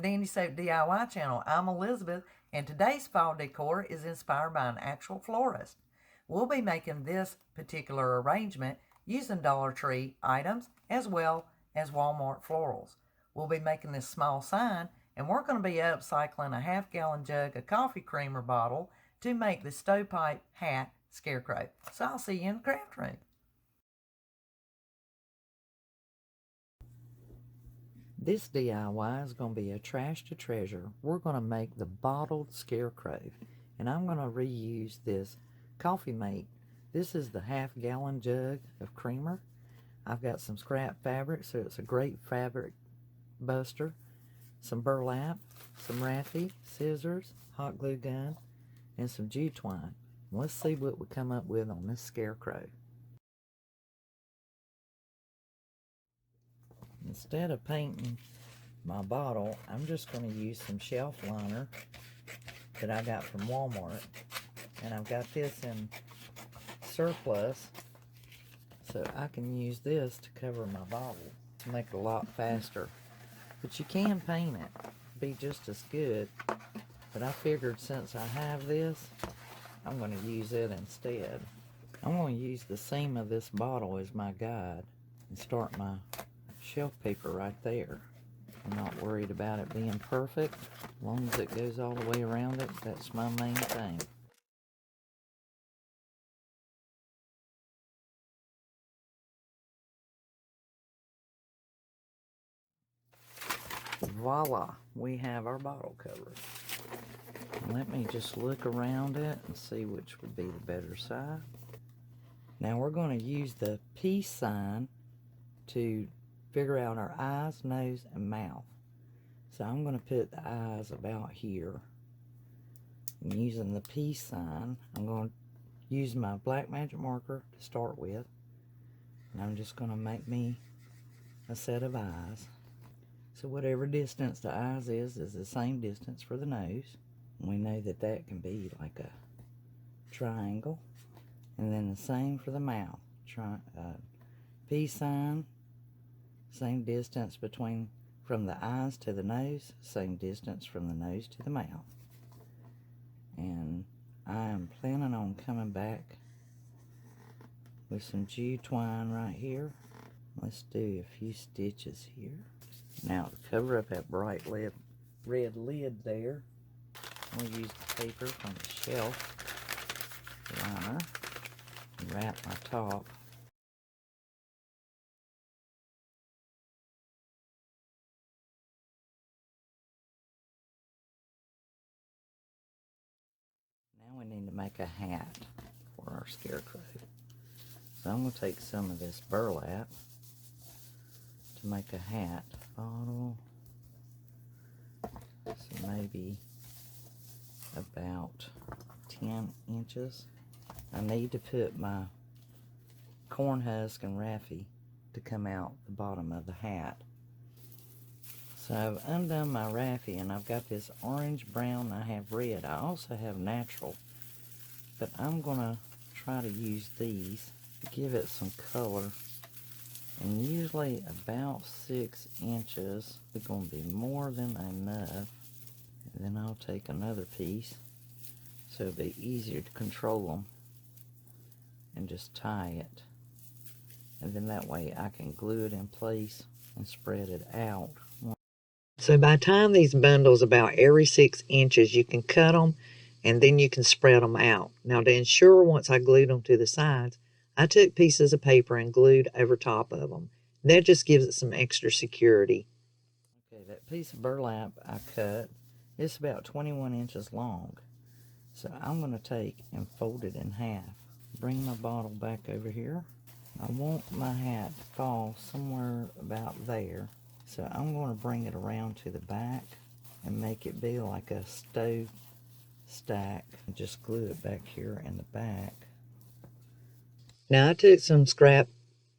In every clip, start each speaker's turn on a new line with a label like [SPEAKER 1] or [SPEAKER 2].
[SPEAKER 1] Dandysoap DIY channel. I'm Elizabeth, and today's fall decor is inspired by an actual florist. We'll be making this particular arrangement using Dollar Tree items as well as Walmart florals. We'll be making this small sign, and we're going to be upcycling a half-gallon jug of coffee creamer bottle to make the stovepipe hat Scarecrow. So I'll see you in the craft room. This DIY is going to be a trash to treasure. We're going to make the bottled Scarecrow, and I'm going to reuse this coffee mate. This is the half-gallon jug of creamer. I've got some scrap fabric, so it's a great fabric buster, some burlap, some raffia, scissors, hot glue gun, and some jute twine. Let's see what we come up with on this Scarecrow. Instead of painting my bottle, I'm just going to use some shelf liner that I got from Walmart. And I've got this in surplus, so I can use this to cover my bottle to make it a lot faster. But you can paint it, be just as good. But I figured since I have this, I'm going to use it instead. I'm going to use the seam of this bottle as my guide and start my shelf paper right there. I'm not worried about it being perfect. As long as it goes all the way around it, that's my main thing. Voila, we have our bottle cover. Let me just look around it and see which would be the better side. Now we're going to use the peace sign to figure out our eyes, nose, and mouth. So I'm going to put the eyes about here. And using the peace sign, I'm going to use my black magic marker to start with. And I'm just going to make me a set of eyes. So whatever distance the eyes is the same distance for the nose. We know that that can be like a triangle. And then the same for the mouth. Peace sign, same distance from the eyes to the nose, same distance from the nose to the mouth. And I am planning on coming back with some jute twine right here. Let's do a few stitches here. Now to cover up that bright red lid there, we'll use the paper from the shelf liner and wrap my top. Now we need to make a hat for our Scarecrow. So I'm going to take some of this burlap to make a hat. Bottle, so maybe about 10 inches. I need to put my corn husk and raffia to come out the bottom of the hat. So I've undone my raffia, and I've got this orange, brown, I have red. I also have natural, but I'm going to try to use these to give it some color. And usually about 6 inches is going to be more than enough. And then I'll take another piece so it'll be easier to control them and just tie it. And then that way I can glue it in place and spread it out. So by tying these bundles about every 6 inches, you can cut them and then you can spread them out. Now to ensure, once I glued them to the sides, I took pieces of paper and glued over top of them. That just gives it some extra security. Okay, that piece of burlap I cut, it's about 21 inches long. So I'm going to take and fold it in half. Bring my bottle back over here. I want my hat to fall somewhere about there. So I'm going to bring it around to the back and make it be like a stove stack. Just glue it back here in the back. Now I took some scrap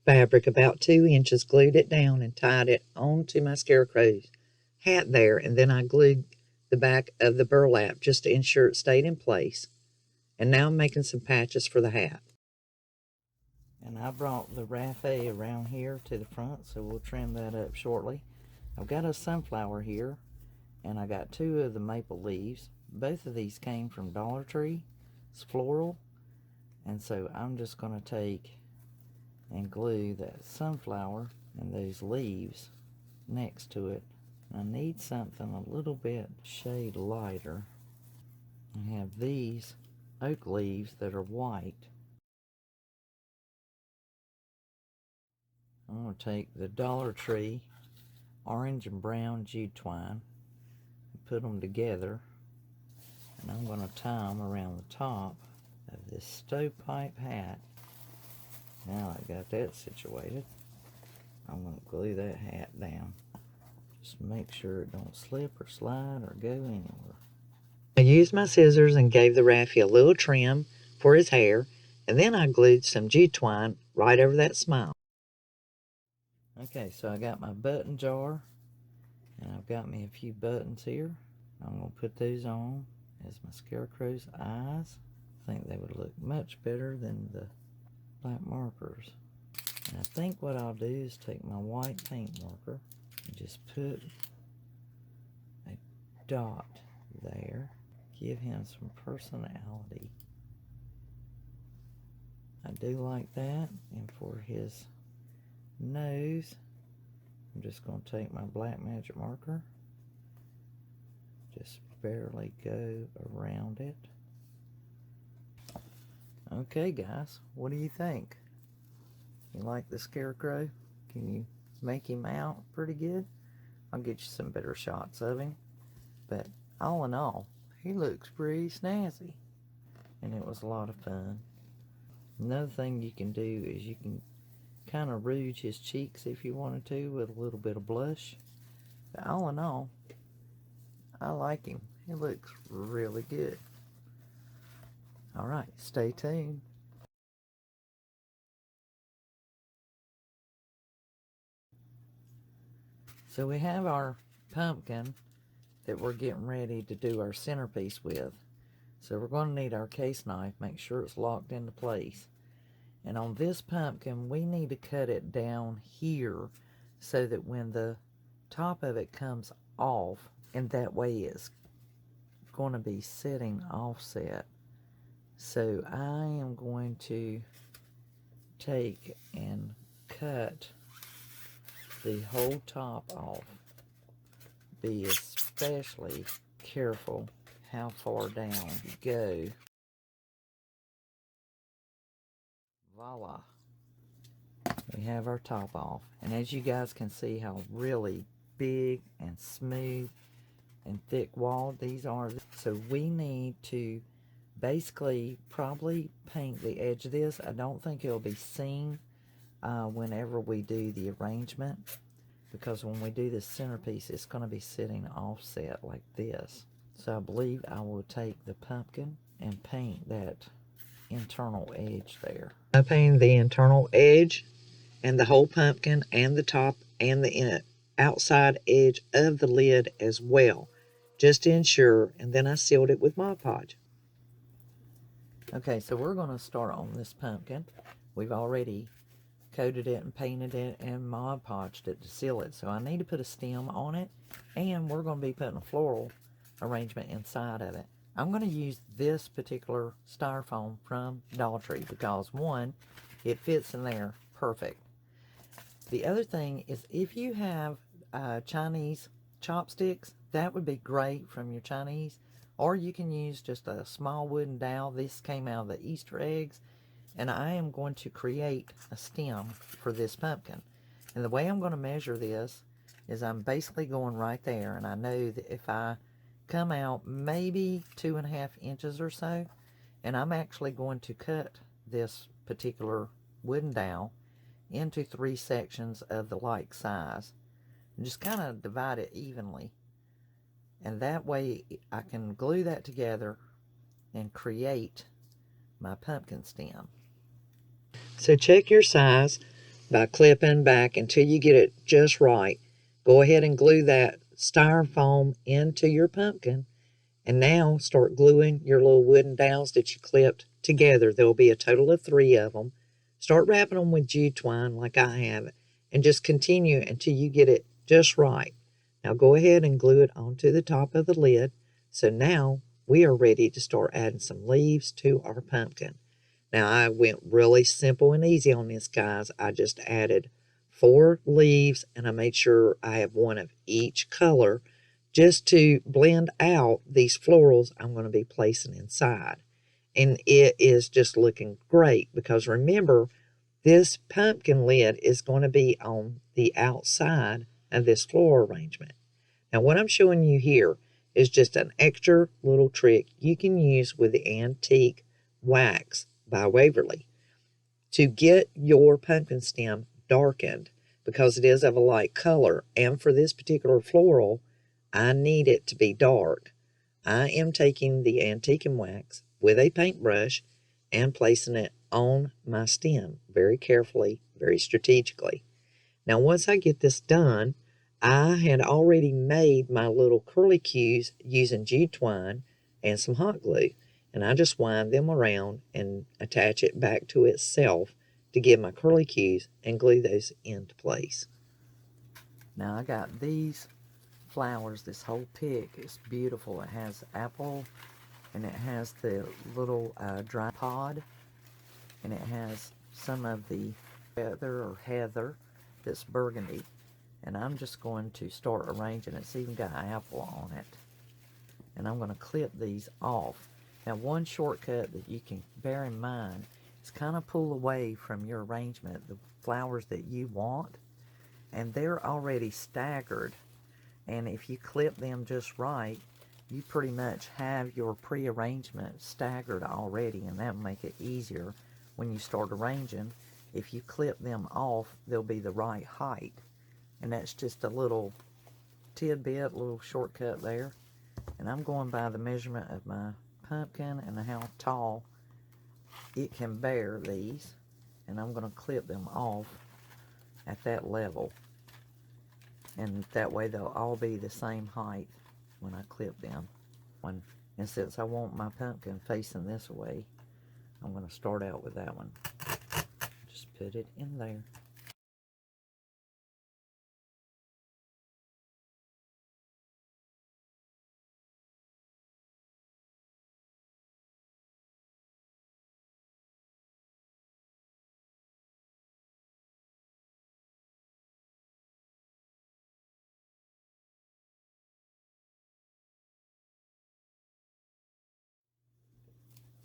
[SPEAKER 1] fabric about 2 inches, glued it down and tied it onto my Scarecrow's hat there, and then I glued the back of the burlap just to ensure it stayed in place. And now I'm making some patches for the hat. And I brought the raffia around here to the front, so we'll trim that up shortly. I've got a sunflower here, and I got 2 of the maple leaves. Both of these came from Dollar Tree. It's floral, and so I'm just going to take and glue that sunflower and those leaves next to it. I need something a little bit shade lighter. I have these oak leaves that are white. I'm going to take the Dollar Tree orange and brown jute twine and put them together, and I'm going to tie them around the top of this stovepipe hat. Now I got that situated, I'm going to glue that hat down. Just make sure it don't slip or slide or go anywhere. I used my scissors and gave the Raffy a little trim for his hair, and then I glued some jute twine right over that smile. Okay, so I got my button jar, and I've got me a few buttons here. I'm going to put those on as my Scarecrow's eyes. I think they would look much better than the black markers. And I think what I'll do is take my white paint marker and just put a dot there. Give him some personality. I do like that. And for his nose, I'm just going to take my black magic marker, just barely go around it. Okay guys, what do you think? You like the Scarecrow? Can you make him out pretty good? I'll get you some better shots of him, but all in all, he looks pretty snazzy, and it was a lot of fun. Another thing you can do is you can kind of rouge his cheeks if you wanted to with a little bit of blush. But all in all, I like him. He looks really good. Alright, stay tuned. So we have our pumpkin that we're getting ready to do our centerpiece with. So we're going to need our case knife, make sure it's locked into place. And on this pumpkin, we need to cut it down here so that when the top of it comes off, and that way it's going to be sitting offset. So I am going to take and cut the whole top off. Be especially careful how far down you go. Voila. We have our top off. And as you guys can see how really big and smooth and thick walled these are. So we need to basically probably paint the edge of this. I don't think it'll be seen whenever we do the arrangement, because when we do this centerpiece, it's going to be sitting offset like this. So I believe I will take the pumpkin and paint that internal edge there. I painted the internal edge and the whole pumpkin and the top and the outside edge of the lid as well, just to ensure, and then I sealed it with Mod Podge. Okay, so we're going to start on this pumpkin. We've already coated it and painted it and Mod Podged it to seal it. So I need to put a stem on it, and we're going to be putting a floral arrangement inside of it. I'm going to use this particular styrofoam from Dollar Tree because, one, it fits in there perfect. The other thing is, if you have Chinese chopsticks, that would be great from your Chinese, or you can use just a small wooden dowel. This came out of the Easter eggs. And I am going to create a stem for this pumpkin. And the way I'm going to measure this is I'm basically going right there. And I know that if I come out maybe 2.5 inches or so, and I'm actually going to cut this particular wooden dowel into 3 sections of the like size. And just kind of divide it evenly. And that way I can glue that together and create my pumpkin stem. So check your size by clipping back until you get it just right. Go ahead and glue that styrofoam into your pumpkin. And now start gluing your little wooden dowels that you clipped together. There will be a total of 3 of them. Start wrapping them with jute twine like I have, and just continue until you get it just right.
[SPEAKER 2] Now go ahead and glue it onto the top of the lid. So now we are ready to start adding some leaves to our pumpkin. Now I went really simple and easy on this, guys. I just added 4 leaves and I made sure I have one of each color just to blend out these florals I'm going to be placing inside. And it is just looking great because remember, this pumpkin lid is going to be on the outside of this floral arrangement. Now what I'm showing you here is just an extra little trick you can use with the antique wax by Waverly to get your pumpkin stem darkened because it is of a light color. And for this particular floral, I need it to be dark. I am taking the antique wax with a paintbrush and placing it on my stem very carefully, very strategically. Now, once I get this done, I had already made my little curly cues using jute twine and some hot glue. And I just wind them around and attach it back to itself to give my curly cues and glue those into place.
[SPEAKER 1] Now I got these flowers, this whole pick is beautiful. It has apple and it has the little dry pod, and it has some of the heather that's burgundy. And I'm just going to start arranging it. It's even got apple on it. And I'm going to clip these off. Now one shortcut that you can bear in mind is kind of pull away from your arrangement the flowers that you want, and they're already staggered. And if you clip them just right, you pretty much have your pre-arrangement staggered already, and that will make it easier when you start arranging. If you clip them off, they'll be the right height. And that's just a little tidbit, a little shortcut there. And I'm going by the measurement of my pumpkin and how tall it can bear these. And I'm going to clip them off at that level. And that way they'll all be the same height when I clip them. And since I want my pumpkin facing this way, I'm going to start out with that one. Just put it in there.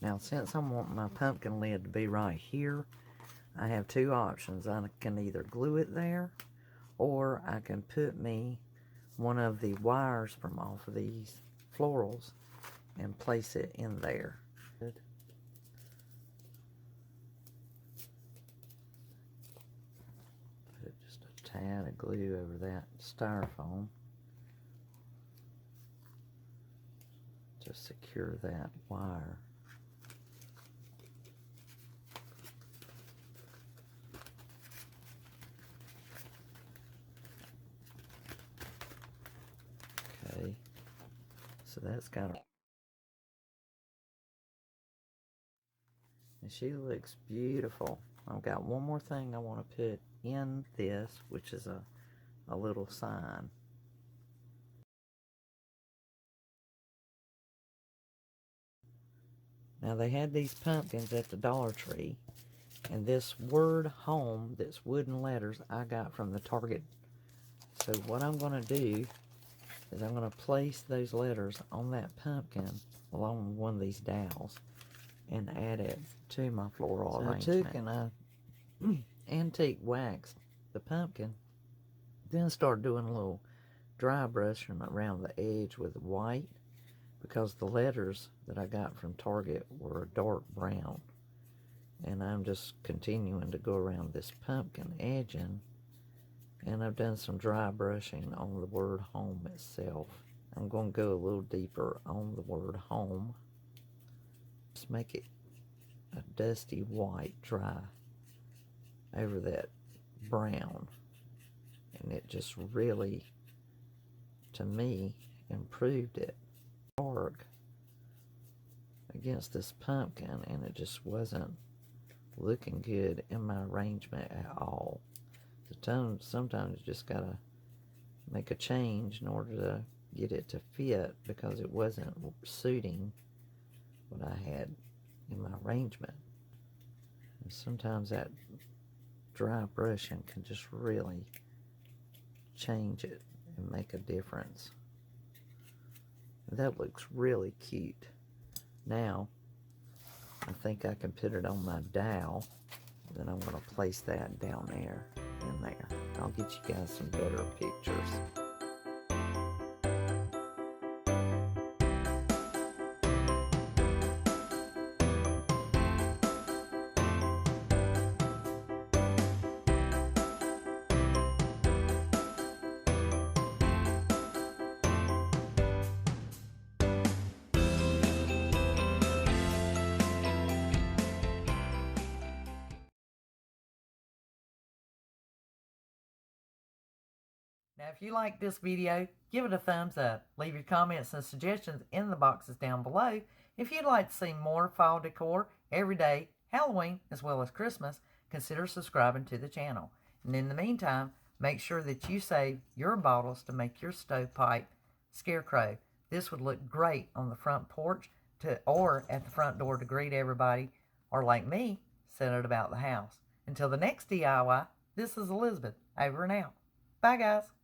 [SPEAKER 1] Now, since I want my pumpkin lid to be right here, I have 2 options. I can either glue it there, or I can put me one of the wires from off of these florals and place it in there. Put just a tad of glue over that styrofoam to secure that wire. Okay, so that's got a... And she looks beautiful. I've got one more thing I want to put in this, which is a little sign. Now they had these pumpkins at the Dollar Tree, and this word home, that's wooden letters, I got from the Target. So what I'm going to do is I'm going to place those letters on that pumpkin along with one of these dowels and add it to my floral arrangement. I took and I antique waxed the pumpkin, then started doing a little dry brushing around the edge with white, because the letters that I got from Target were a dark brown. And I'm just continuing to go around this pumpkin edging, and I've done some dry brushing on the word home itself. I'm going to go a little deeper on the word home. Just make it a dusty white dry over that brown, and it just really, to me, improved it. Dark against this pumpkin, and it just wasn't looking good in my arrangement at all. The tone, sometimes you just gotta make a change in order to get it to fit because it wasn't suiting what I had in my arrangement. And sometimes that dry brushing can just really change it and make a difference. That looks really cute. Now, I think I can put it on my dowel. Then I'm going to place that down there and there. I'll get you guys some better pictures. Now, if you like this video, give it a thumbs up. Leave your comments and suggestions in the boxes down below. If you'd like to see more fall decor every day, Halloween, as well as Christmas, consider subscribing to the channel. And in the meantime, make sure that you save your bottles to make your stovepipe scarecrow. This would look great on the front porch or at the front door to greet everybody, or like me, set it about the house. Until the next DIY, this is Elizabeth, over and out. Bye, guys.